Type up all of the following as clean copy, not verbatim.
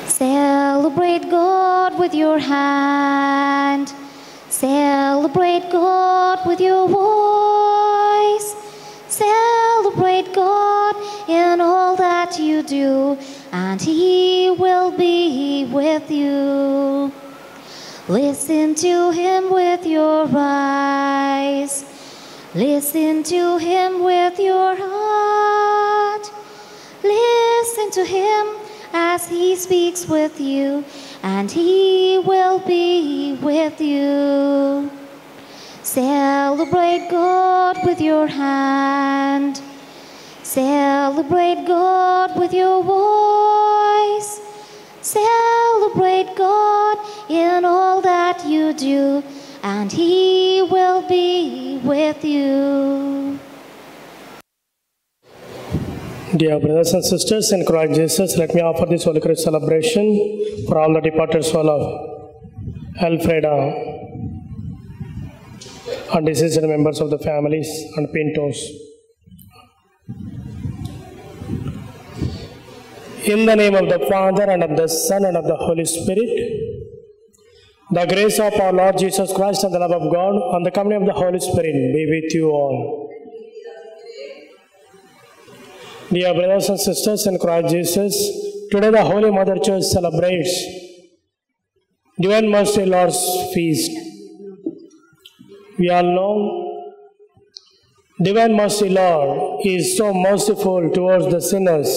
Celebrate God with your hand. Celebrate God with your voice. Celebrate God in all that you do, and He will be with you. Listen to Him with your eyes. Listen to Him with your heart. Listen to Him as He speaks with you, and He will be with you. Celebrate God with your hand. Celebrate God with your voice. Celebrate God in all that you do, and He will be with you. Dear brothers and sisters in Christ Jesus, let me offer this Holy Cross celebration for all the departed soul of Alfreda and deceased members of the families and Pintos. In the name of the Father, and of the Son, and of the Holy Spirit, the grace of our Lord Jesus Christ and the love of God and the company of the Holy Spirit be with you all. Dear brothers and sisters in Christ Jesus, today the Holy Mother Church celebrates Divine Mercy Lord's Feast. We all know Divine Mercy Lord is so merciful towards the sinners.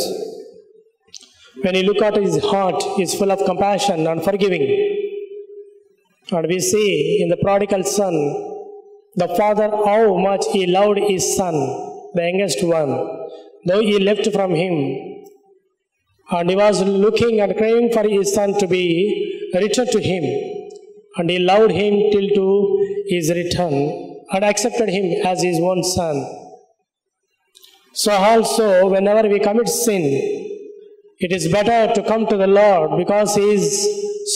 When you look at His heart, He is full of compassion and forgiving. And we see in the prodigal son, the father, how much he loved his son, the youngest one, though he left from him. And he was looking and craving for his son to be returned to him. And he loved him till to his return and accepted him as his own son. So also, whenever we commit sin, it is better to come to the Lord, because He is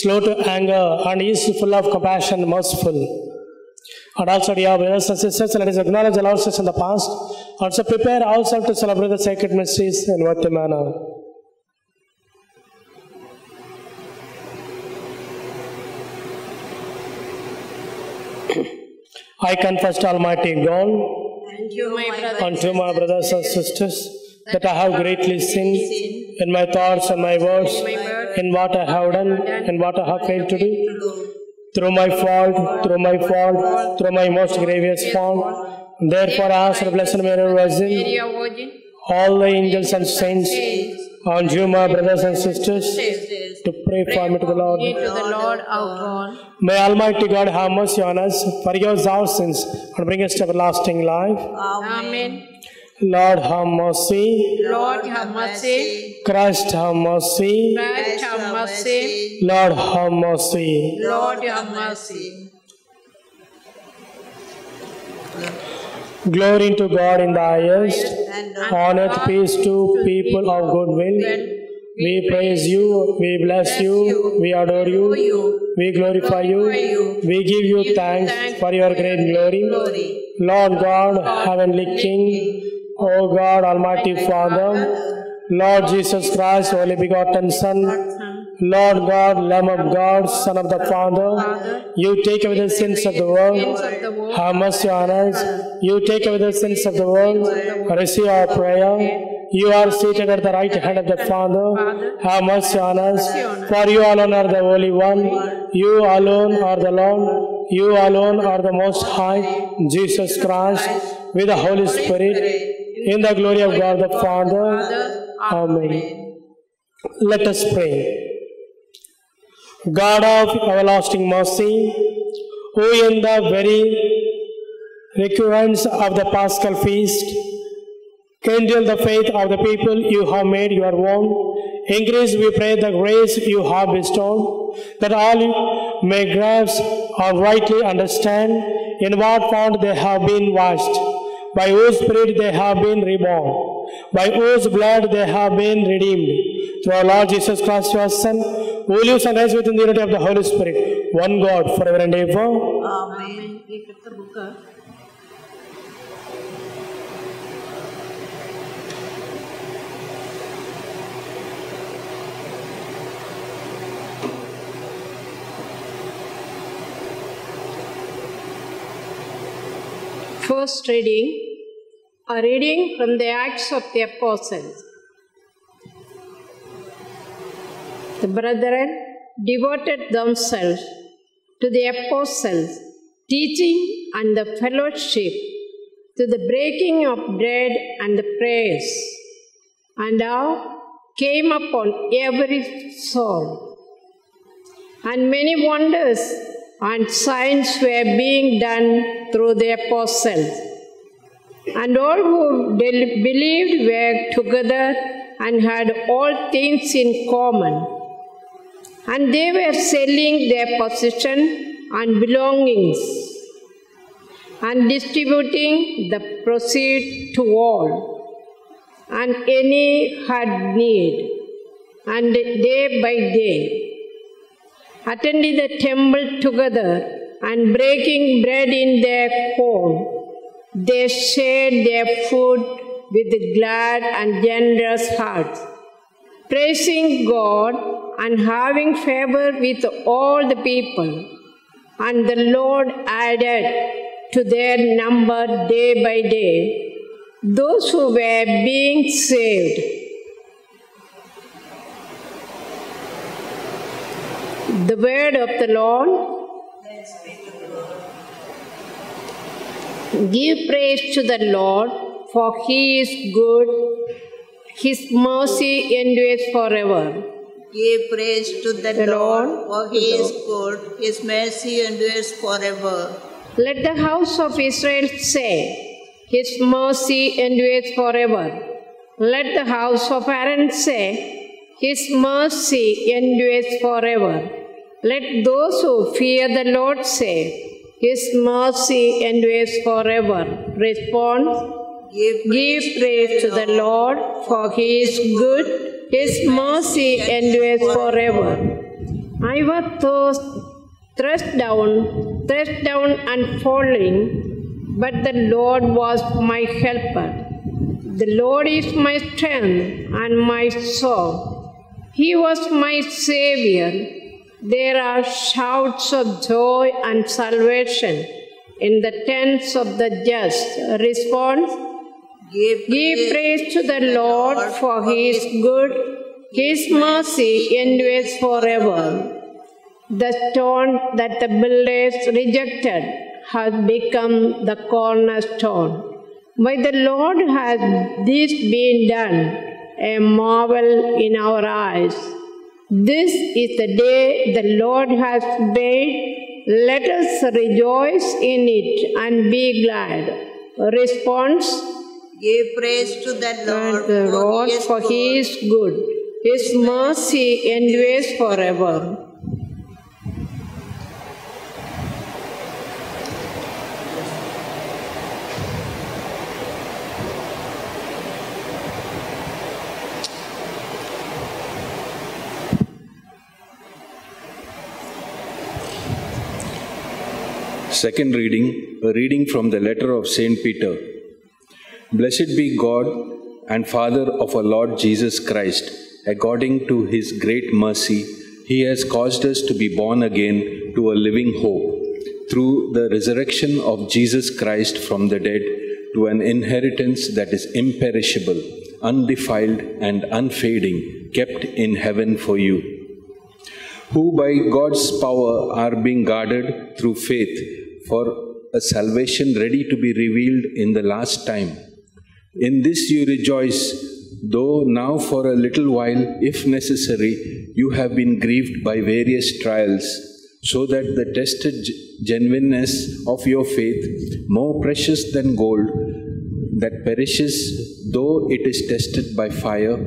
slow to anger and He is full of compassion and merciful. And also, dear brothers and sisters, let us acknowledge the Lord's sins in the past. Also prepare ourselves to celebrate the sacred mysteries in worthy manner. I confess to Almighty God and to my brothers and sisters that I have greatly sinned in my thoughts and my words, in what I have done and what I have failed to do. Through my fault, through my most grievous fault. Therefore I ask the Blessed Mary, Virgin, all the angels and saints, and you, my brothers and sisters, to pray for me to the Lord. Our God. May Almighty God have mercy on us, forgive us our sins, and bring us to everlasting life. Amen. Lord have mercy. Lord have mercy. Christ have mercy. Christ have mercy. Lord have mercy. Lord have mercy. Glory to God in the highest, on earth peace to people of good will. We praise you, we bless you, we adore you, we glorify you, we give you thanks for your great glory. Lord God, Heavenly King, O God, Almighty Father, Lord Jesus Christ, Holy Begotten Son, Lord God, Lamb of God, Son of the Father, you take away the sins of the world, have mercy on us. You take away the sins of the world, receive our prayer. You are seated at the right hand of the Father, have mercy on us. For you alone are the Holy One, you alone are the Lord, you alone are the Most High, Jesus Christ, with the Holy Spirit, in the glory of God the Father. Amen. Let us pray. God of everlasting mercy, who in the very recurrence of the Paschal feast kindle the faith of the people you have made your own, increase, we pray, the grace you have bestowed, that all may grasp or rightly understand in what fount they have been washed, by whose Spirit they have been reborn, by whose blood they have been redeemed. Through our Lord Jesus Christ, your Son, who lives and reigns within the unity of the Holy Spirit, one God, forever and ever. Amen. First reading, a reading from the Acts of the Apostles. The brethren devoted themselves to the apostles' teaching and the fellowship, to the breaking of bread and the prayers, and awe came upon every soul. And many wonders and signs were being done through the apostles. And all who believed were together and had all things in common. And they were selling their possession and belongings and distributing the proceeds to all, and any had need. And day by day, attending the temple together and breaking bread in their home, they shared their food with glad and generous hearts, praising God and having favor with all the people. And the Lord added to their number day by day those who were being saved. The word of the Lord. Give praise to the Lord, for He is good. His mercy endures forever. Give praise to the Lord, for He is good. His mercy endures forever. Let the house of Israel say, His mercy endures forever. Let the house of Aaron say, His mercy endures forever. Let those who fear the Lord say, His mercy endures forever. Response, Give praise to the Lord, for He is good. His mercy endures forever. I was thrust down and falling, but the Lord was my helper. The Lord is my strength and my song. He was my Savior. There are shouts of joy and salvation in the tents of the just. Response, Give praise to the Lord, for He is good. His mercy endures forever. The stone that the builders rejected has become the cornerstone. By the Lord has this been done, a marvel in our eyes. This is the day the Lord has made. Let us rejoice in it and be glad. Response, Give praise to the Lord, for He is good. His mercy endures forever. Second reading, a reading from the letter of Saint Peter. Blessed be God and Father of our Lord Jesus Christ. According to His great mercy, He has caused us to be born again to a living hope, through the resurrection of Jesus Christ from the dead, to an inheritance that is imperishable, undefiled, and unfading, kept in heaven for you, who by God's power are being guarded through faith for a salvation ready to be revealed in the last time. In this you rejoice, though now for a little while, if necessary, you have been grieved by various trials, so that the tested genuineness of your faith, more precious than gold, that perishes though it is tested by fire,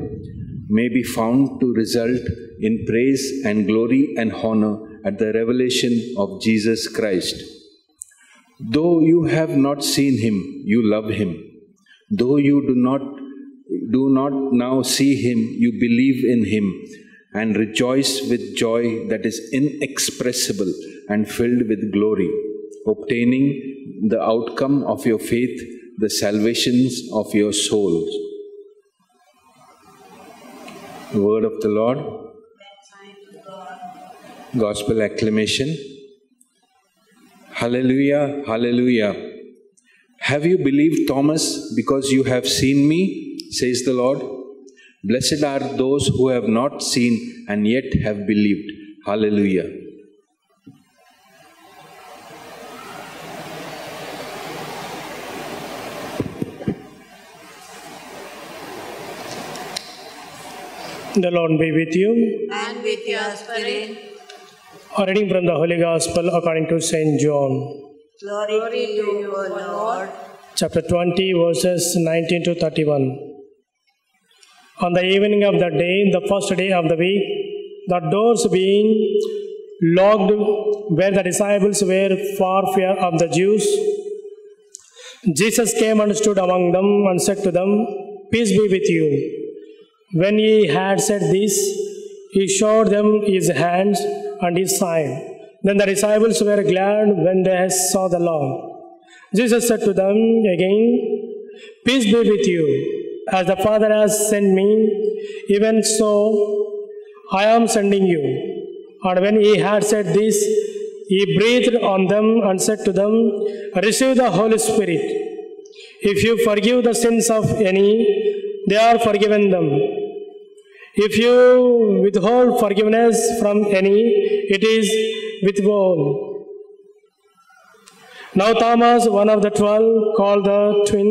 may be found to result in praise and glory and honor at the revelation of Jesus Christ. Though you have not seen Him, you love Him. Though you do not now see Him, you believe in Him and rejoice with joy that is inexpressible and filled with glory, obtaining the outcome of your faith, the salvations of your souls. The word of the Lord. Gospel acclamation. Hallelujah, hallelujah. Have you believed, Thomas, because you have seen me, says the Lord? Blessed are those who have not seen and yet have believed. Hallelujah. The Lord be with you. And with your spirit. A reading from the Holy Gospel according to St. John. Glory to you, O Lord. Chapter 20, verses 19 to 31. On the evening of the day, the first day of the week, the doors being locked where the disciples were for fear of the Jews, Jesus came and stood among them and said to them, "Peace be with you." When he had said this, he showed them his hands and his side. Then the disciples were glad when they saw the Lord. Jesus said to them again, "Peace be with you. As the Father has sent me, even so I am sending you." And when he had said this, he breathed on them and said to them, "Receive the Holy Spirit. If you forgive the sins of any, they are forgiven them. If you withhold forgiveness from any, it is withheld." Now Thomas, one of the 12, called the twin,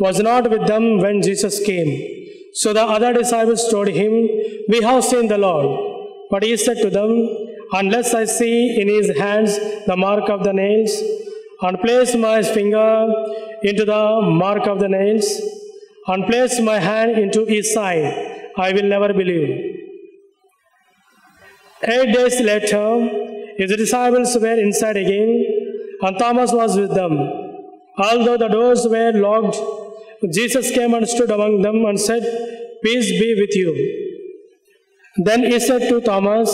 was not with them when Jesus came. So the other disciples told him, "We have seen the Lord." But he said to them, "Unless I see in his hands the mark of the nails, and place my finger into the mark of the nails, and place my hand into his side, I will never believe." 8 days later, his disciples were inside again, and Thomas was with them. Although the doors were locked, Jesus came and stood among them and said, "Peace be with you." Then he said to Thomas,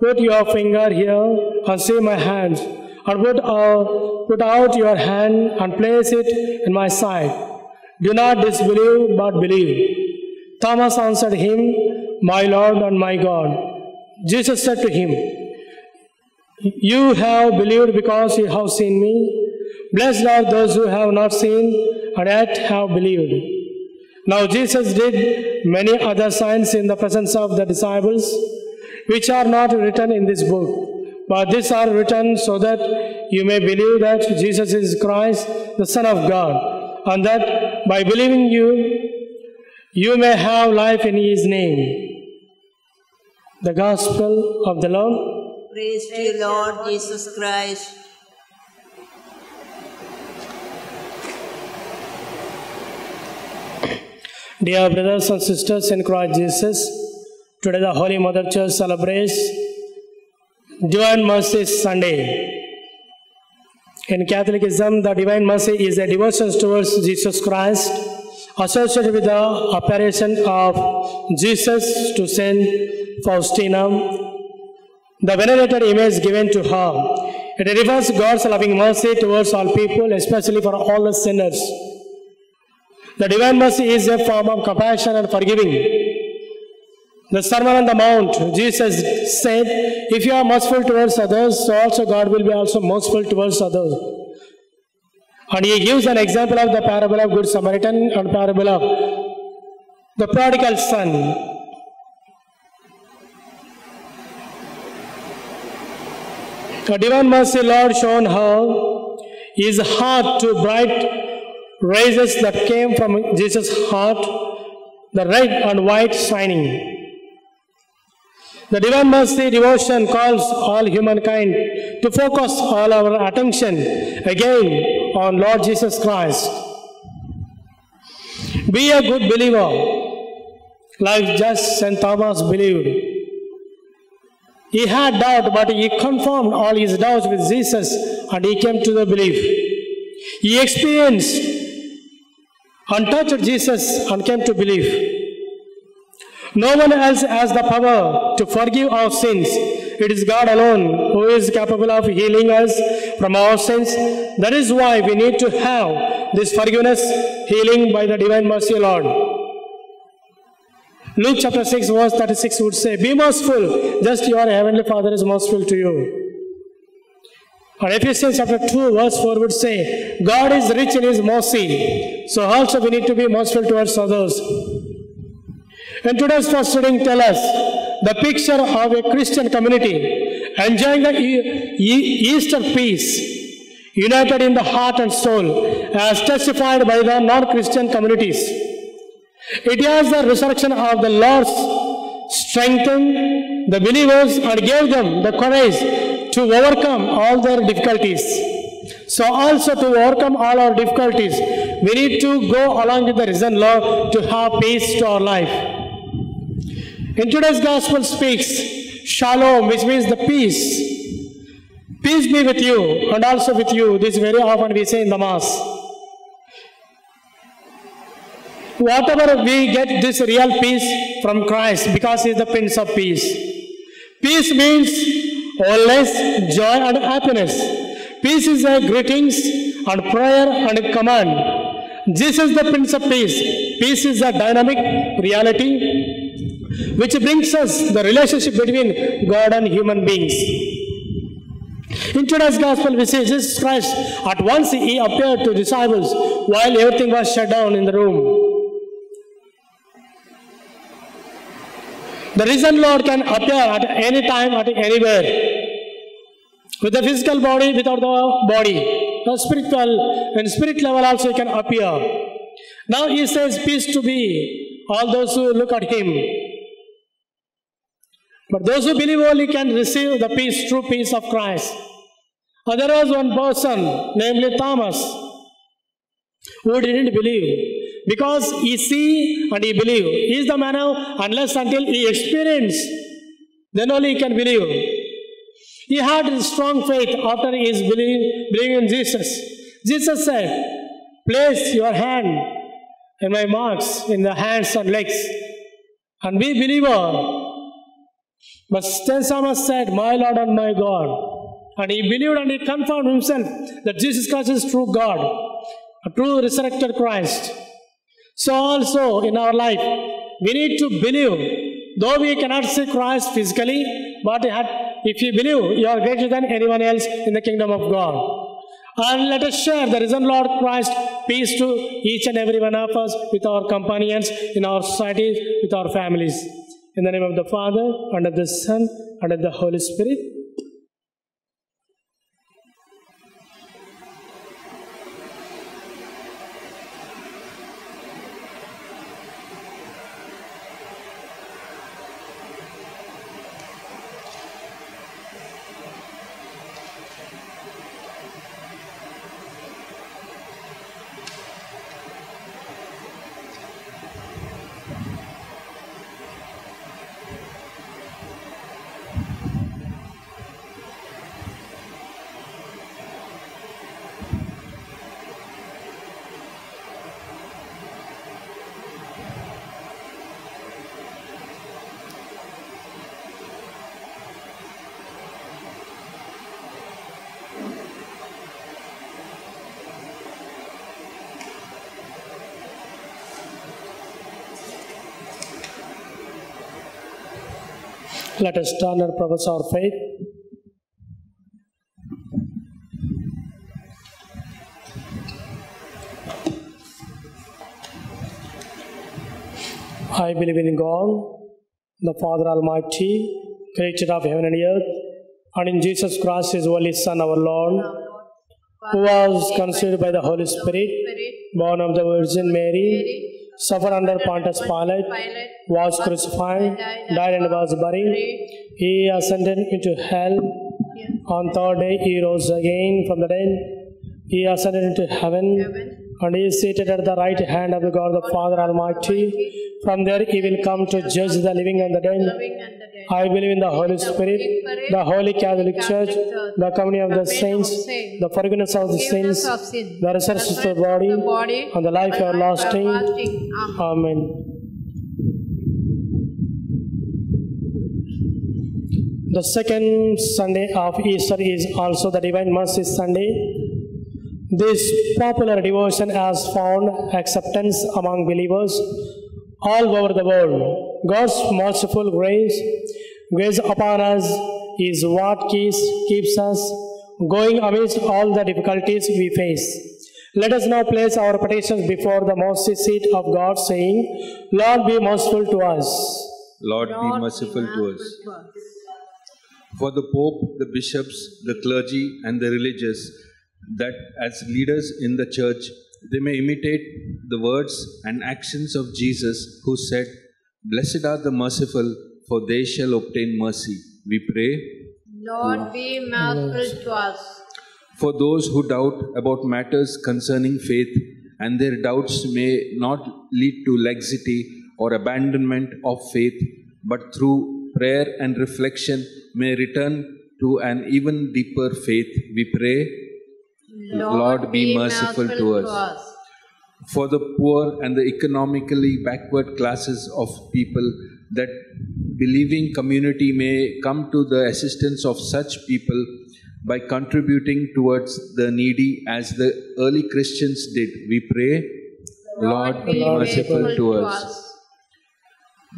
"Put your finger here and see my hands, and put out your hand and place it in my side. Do not disbelieve, but believe." Thomas answered him, "My Lord and my God." Jesus said to him, "You have believed because you have seen me. Blessed are those who have not seen and yet have believed." Now Jesus did many other signs in the presence of the disciples, which are not written in this book, but these are written so that you may believe that Jesus is Christ, the Son of God, and that by believing you may have life in his name. The Gospel of the Lord. Praise to you, Lord Jesus Christ. Dear brothers and sisters in Christ Jesus, today the Holy Mother Church celebrates Divine Mercy Sunday. In Catholicism, the Divine Mercy is a devotion towards Jesus Christ, associated with the apparition of Jesus to Saint Faustina, the venerated image given to her. It refers to God's loving mercy towards all people, especially for all the sinners. The Divine Mercy is a form of compassion and forgiving. The Sermon on the Mount, Jesus said, "If you are merciful towards others, so also God will be also merciful towards others." And he gives an example of the parable of Good Samaritan and parable of the prodigal son. The Divine Mercy Lord shown her his heart to bright rays that came from Jesus' heart, the red and white shining. The Divine Mercy devotion calls all humankind to focus all our attention again on Lord Jesus Christ. Be a good believer, like just St. Thomas believed. He had doubt, but he confirmed all his doubts with Jesus, and he came to the belief. He experienced and touched Jesus and came to believe. No one else has the power to forgive our sins. It is God alone who is capable of healing us from our sins. That is why we need to have this forgiveness, healing by the Divine Mercy Lord. Luke chapter 6 verse 36 would say, "Be merciful, just your heavenly Father is merciful to you." And Ephesians chapter 2 verse 4 would say, God is rich in His mercy. So also we need to be merciful towards others. And today's first reading tells us the picture of a Christian community enjoying the Easter peace, united in the heart and soul, as testified by the non-Christian communities. It has the resurrection of the Lord strengthened the believers and gave them the courage to overcome all their difficulties. So also to overcome all our difficulties, we need to go along with the risen Lord to have peace to our life. In today's gospel speaks shalom, which means the peace. Peace be with you and also with you. This very often we say in the Mass. Whatever we get this real peace from Christ because He is the Prince of Peace. Peace means wholeness, joy and happiness. Peace is a greetings and prayer and a command. Jesus is the Prince of Peace. Peace is a dynamic reality which brings us the relationship between God and human beings. In today's gospel we see Jesus Christ at once He appeared to disciples while everything was shut down in the room. The risen Lord can appear at any time, at anywhere. With the physical body, without the body. The spiritual, in spirit level also He can appear. Now He says, peace to be all those who look at Him. But those who believe only can receive the peace, true peace of Christ. And there was one person, namely Thomas, who didn't believe. Because he see and he believe. He is the man unless until he experience, then only he can believe. He had strong faith after his believing in Jesus. Jesus said, place your hand in my marks, in the hands and legs, and be believer. But Thomas said, my Lord and my God. And he believed and he confirmed himself that Jesus Christ is true God, a true resurrected Christ. So also in our life, we need to believe, though we cannot see Christ physically, but if you believe, you are greater than anyone else in the kingdom of God. And let us share the risen Lord Christ peace to each and every one of us, with our companions, in our societies, with our families. In the name of the Father, and of the Son, and of the Holy Spirit. Let us turn and profess our faith. I believe in God, the Father Almighty, creator of heaven and earth, and in Jesus Christ, His only Son, our Lord, who was conceived by the Holy Spirit, born of the Virgin Mary, suffered under Pontius Pilate, was crucified, died and was buried. He ascended into hell. On third day He rose again from the dead. He ascended into heaven, and He is seated at the right hand of God the Father Almighty. From there He will come to judge the living and the dead. I believe in the Holy Spirit, the Holy Catholic Church, the communion of the saints, the forgiveness of the sins, the resurrection of the body, and the life everlasting. Amen. The second Sunday of Easter is also the Divine Mercy Sunday. This popular devotion has found acceptance among believers all over the world. God's merciful grace upon us is what keeps us going amidst all the difficulties we face. Let us now place our petitions before the mercy seat of God, saying, Lord, be merciful to us. Lord, be merciful to us. For the Pope, the bishops, the clergy, and the religious, that as leaders in the Church, they may imitate the words and actions of Jesus, who said, Blessed are the merciful, for they shall obtain mercy. We pray. Lord, be merciful to us. For those who doubt about matters concerning faith, and their doubts may not lead to laxity or abandonment of faith, but through prayer and reflection may return to an even deeper faith, we pray. Lord, be merciful to us. For the poor and the economically backward classes of people, that believing community may come to the assistance of such people by contributing towards the needy as the early Christians did, we pray. Lord, be merciful to us.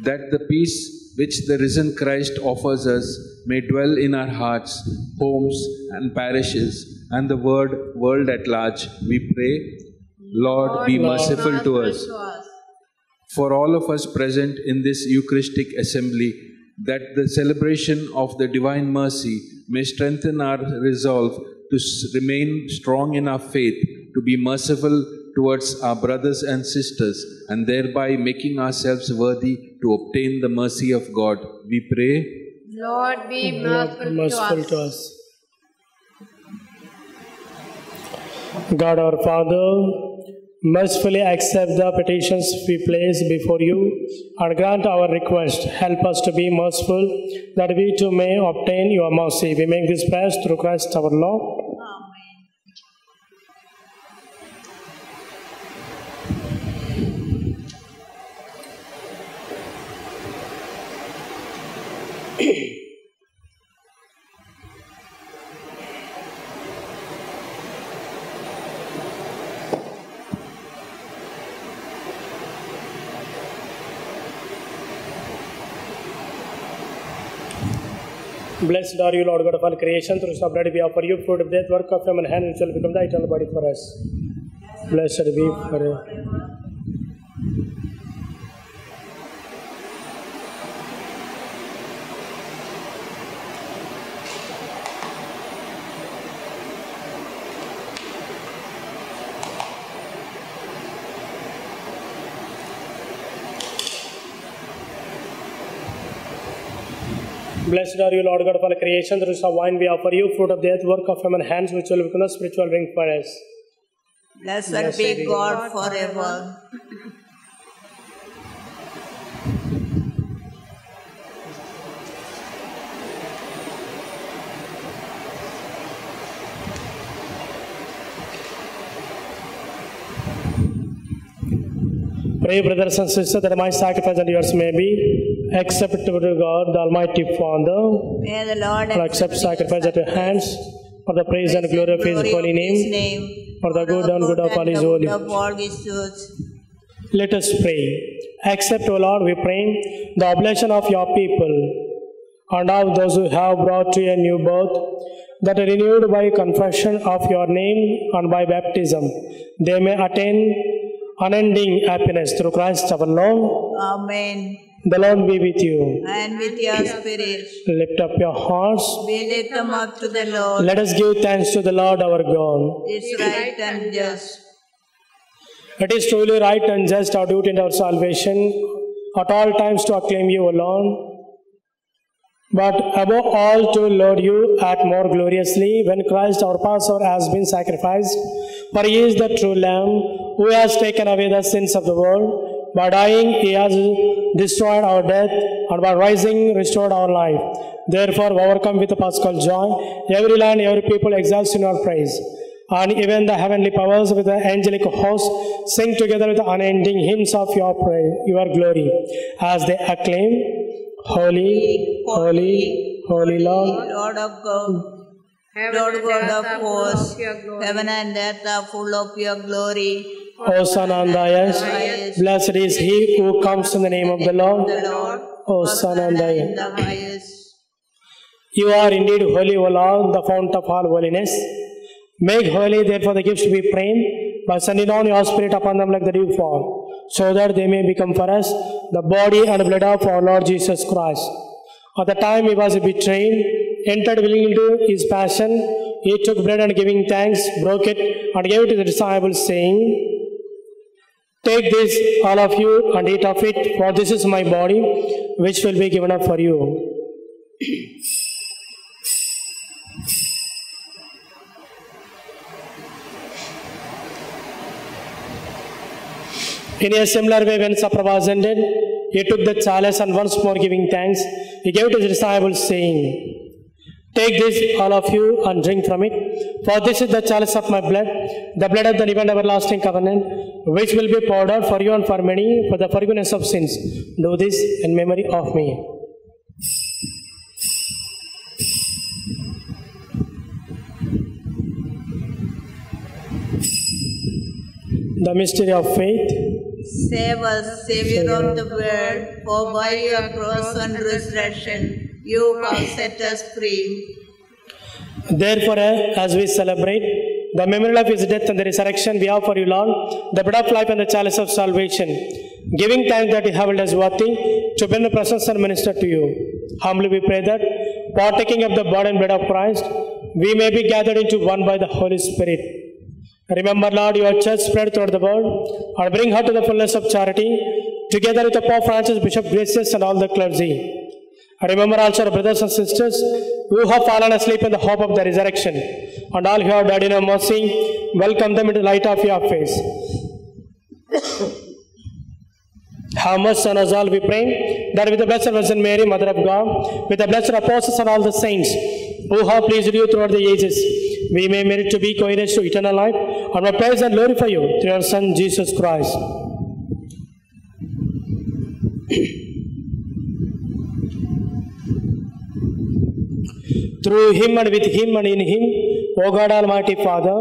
That the peace which the risen Christ offers us may dwell in our hearts, homes and parishes, and the world at large, we pray. Lord, be merciful to us. For all of us present in this Eucharistic assembly, that the celebration of the divine mercy may strengthen our resolve to remain strong in our faith, to be merciful towards our brothers and sisters, and thereby making ourselves worthy to obtain the mercy of God. We pray. Lord, be merciful to us. God our Father, mercifully accept the petitions we place before you and grant our request. Help us to be merciful, that we too may obtain your mercy. We make this prayer through Christ our Lord. Blessed are you, Lord God of all creation. Through your blood we offer you fruit of death, work of human hand, which will become the eternal body for us. Blessed be forever. Blessed are you, Lord God of all creation. Through your wine we offer you fruit of the earth, work of human hands, which will become a spiritual drink for us. Blessed be God forever. Pray, brothers and sisters, that my sacrifice and yours may be acceptable to God, the Almighty Father. May the Lord accept sacrifice at your hands for the praise and glory of His holy name, for the good and good of all His holy. Let us pray. Accept, O Lord, we pray, the oblation of your people and of those who have brought to a new birth, that renewed by confession of your name and by baptism, they may attain unending happiness through Christ our Lord. Amen. The Lord be with you. And with your spirit. Lift up your hearts. We lift them up to the Lord. Let us give thanks to the Lord our God. It is right and just. It is truly right and just, our duty and our salvation, at all times to acclaim you, O Lord. But above all to laud you at more gloriously when Christ our Passover has been sacrificed. For He is the true Lamb who has taken away the sins of the world. By dying He has destroyed our death, and by rising restored our life. Therefore, overcome with Paschal joy, every land, every people exalts in your praise. And even the heavenly powers with the angelic host sing together with the unending hymns of your praise, your glory, as they acclaim, Holy, holy, holy Lord, Lord of God, Lord God of hosts, heaven and earth are full of your glory. Hosanna in the highest. Blessed is he who comes in the name of the Lord. Hosanna in the highest. You are indeed holy, O Lord, the fount of all holiness. Make holy, therefore, the gifts we pray, by sending down your Spirit upon them like the dew fall, so that they may become for us the body and blood of our Lord Jesus Christ. At the time he was betrayed, entered willingly into his passion, he took bread and giving thanks, broke it, and gave it to the disciples, saying, Take this, all of you, and eat of it, for this is my body, which will be given up for you. In a similar way, when supper was ended, he took the chalice and once more giving thanks, he gave it to his disciples, saying, Take this, all of you, and drink from it, for this is the chalice of my blood, the blood of the new and everlasting covenant, which will be poured out for you and for many for the forgiveness of sins. Do this in memory of me. The mystery of faith. Save us, Savior of the world, for by your cross and resurrection, you have set us free. Therefore, as we celebrate the memorial of his death and the resurrection, we offer you, Lord, the bread of life and the chalice of salvation, giving thanks that you have held us worthy to be in the presence and minister to you. Humbly we pray that, partaking of the body and blood of Christ, we may be gathered into one by the Holy Spirit. Remember, Lord, your church spread throughout the world, and bring her to the fullness of charity, together with the Pope Francis, Bishop Gracious, and all the clergy. Remember also our brothers and sisters who have fallen asleep in the hope of the resurrection, and all who have died in your mercy, welcome them into the light of your face. Have mercy on us all, we pray, that with the Blessed Virgin Mary, Mother of God, with the blessed apostles and all the saints who have pleased you throughout the ages, we may merit to be co-heirs to eternal life, and may praise and glorify you through your Son, Jesus Christ. Through him and with him and in him, O God Almighty Father,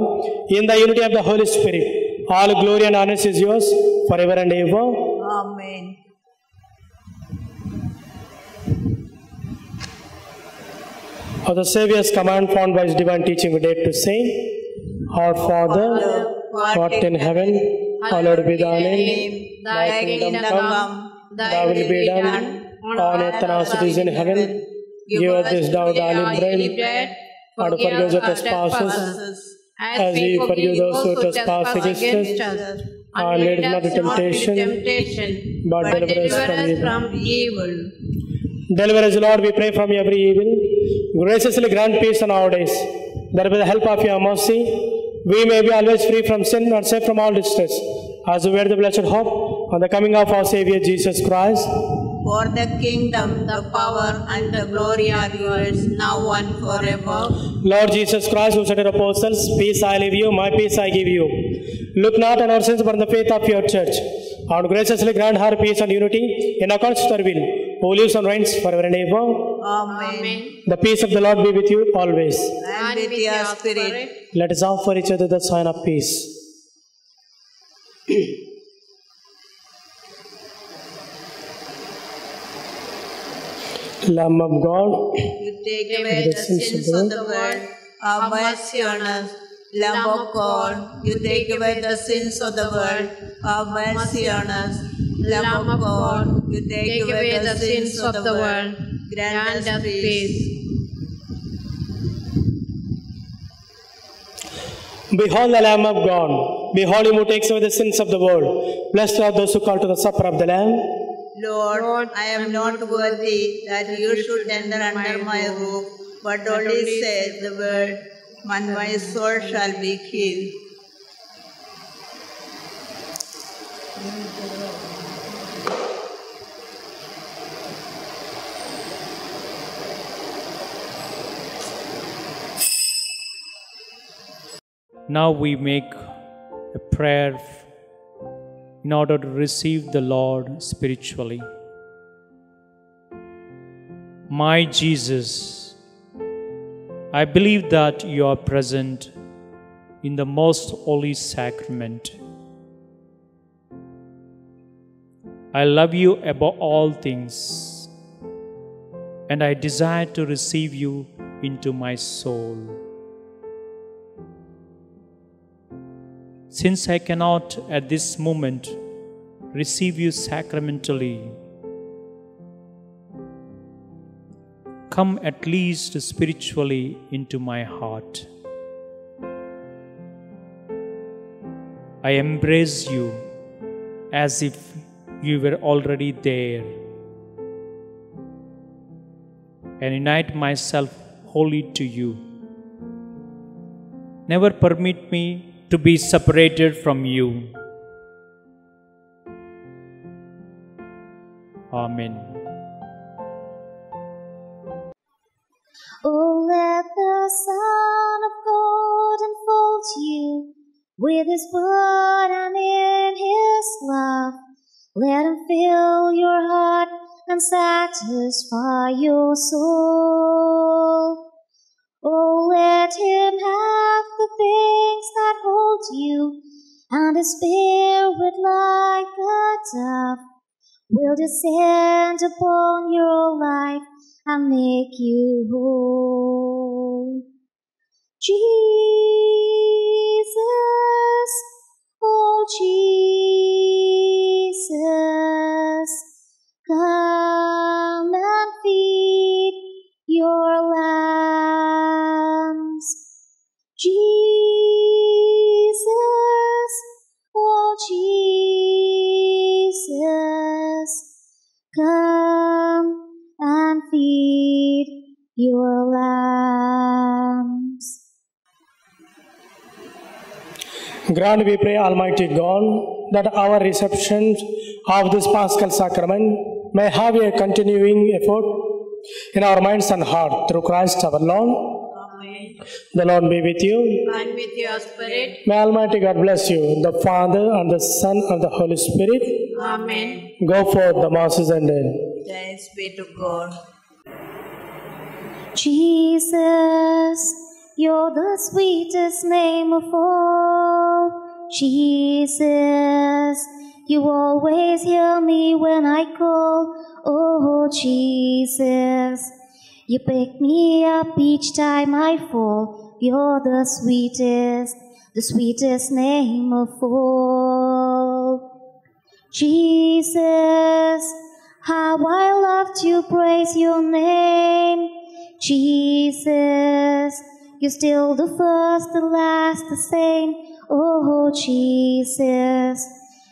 in the unity of the Holy Spirit, all glory and honor is yours forever and ever. Amen. Of the Saviour's command found by his divine teaching, we dare to say, Our Father, who art in heaven, hallowed be thy name. Thy kingdom come, thy will be done, on earth and as it is in heaven. Give us this day our daily bread, and forgive us our trespasses, as we forgive those who trespass against us. And lead us not into temptation, but deliver us from evil. Deliver us, Lord, we pray, from every evil. Graciously grant peace in our days, that with the help of your mercy, we may be always free from sin and safe from all distress, as we wait the blessed hope on the coming of our Savior Jesus Christ. For the kingdom, the power, and the glory are yours, now and forever. Lord Jesus Christ, who said to the apostles, Peace I leave you, my peace I give you. Look not on our sins, but on the faith of your church, and graciously grant her peace and unity in accordance with her will, who lives and reigns forever and ever. Amen. The peace of the Lord be with you always. And with your spirit. Let us offer each other the sign of peace. Lamb of God, You take away the sins of the world, have mercy on us. Lamb of God, you take away the sins of the world, have mercy on us. Lamb of God, you take away the sins of the world, grant us peace. Behold the Lamb of God. Behold him who takes away the sins of the world. Blessed are those who call to the supper of the Lamb. Lord, I am not worthy that you should enter under my roof, but only say the word, and my soul shall be healed. Now we make a prayer in order to receive the Lord spiritually. My Jesus, I believe that you are present in the most holy sacrament. I love you above all things. and I desire to receive you into my soul. Since I cannot at this moment receive you sacramentally, come at least spiritually into my heart. I embrace you as if you were already there, and unite myself wholly to you. Never permit me to be separated from you. Amen. Oh, let the Son of God enfold you with His blood and in His love. Let Him fill your heart and satisfy your soul. Oh, let Him have the things that hold you, and His Spirit like a dove will descend upon your life and make you whole. Jesus, oh Jesus, come and feed your lambs. Jesus, oh Jesus, come and feed your lambs. Grant, we pray, Almighty God, that our reception of this Paschal Sacrament may have a continuing effort in our minds and heart through Christ our Lord. Amen. The Lord be with you. And with your spirit. May Almighty God bless you, the Father and the Son and the Holy Spirit. Amen. Go forth, the masses ended. Thanks be to God. Jesus, you're the sweetest name of all. Jesus, you always hear me when I call. Oh, Jesus, you pick me up each time I fall. You're the sweetest name of all. Jesus, how I love to praise your name. Jesus, you're still the first, the last, the same. Oh, Jesus,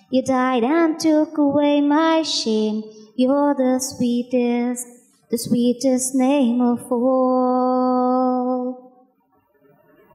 you died and took away my shame. You're the sweetest name of all.